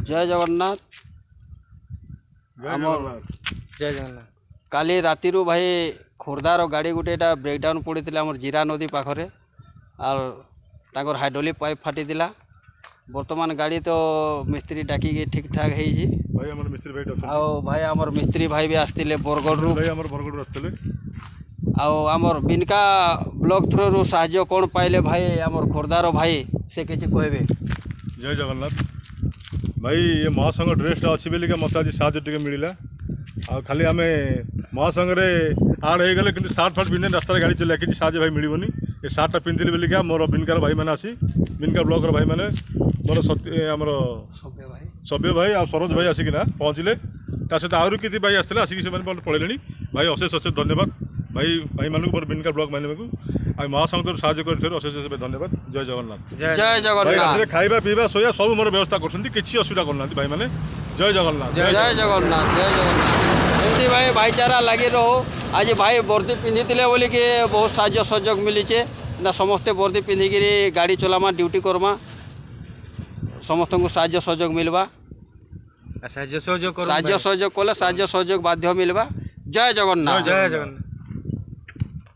जय जगन्नाथ। जय जगन्नाथ। काली राति भाई खोर्धार गाड़ी गोटे ब्रेकडाउन पड़ता आम जीरा नदी पाखे और हाइड्रोलिक पाइप फाटी बर्तमान गाड़ी तो मिस्त्री डाक ठीक ठाक भाई आमर मिस्त्री भाई भी आसते बरगढ़ आमर बिनका ब्लॉक थ्रू साहाय्य कौन पाइले भाई आमर खोर्धार भाई से किसी कहबे। जय जगन्नाथ भाई ये महासंघ ड्रेसटा अच्छी बोलिका मत आज साहय मिलला आ खाली आम महासंघ आड हो गले कि सार्ट फार्ट पिंधे रास्ता गाड़ी चलिए किसी साहय भाई मिलनी ये सार्टा पिंधि बोलिका मोर बिनकार भाई मैंने आसी बिनका ब्लॉक भाई मैंने मोर आमर सभ्य भाई आ सरोज भाई आसिकिना पहुँचले सहित आहरी किसी भाई आसते आसिक पलैले भाई अशेष अशेष धन्यवाद भाई भाई मानक मोर बिनकार ब्लॉक मानक आ महासंघ साहय कर अशेष अशेष धन्यवाद। जय जगन्नाथ। जय जगन्नाथ। खाଇବା ପିଇବା ଶୋଇବା ସବୁ ମୋର ବ୍ୟବସ୍ଥା କରୁଛନ୍ତି କିଛି ଅସୁବିଧା କରୁନାହାନ୍ତି ଭାଇ ମାନେ। जय जगन्नाथ। जय जगन्नाथ। जय जगन्नाथ। एमती भाई भाईचारा लगी रहो आज भाई वर्दी पिंधि बोली कि बहुत साहाय्य सहयोग मिलीचे ना समस्ते वर्दी पिंधिकी गाड़ी चलामा ड्यूटी करमा समस्त को साहाय्य सहयोग मिलवा साहाय्य सहयोग कले साहाय्य सहयोग बाध्य मिलवा। जय जगन्नाथ। जय जगन्नाथ।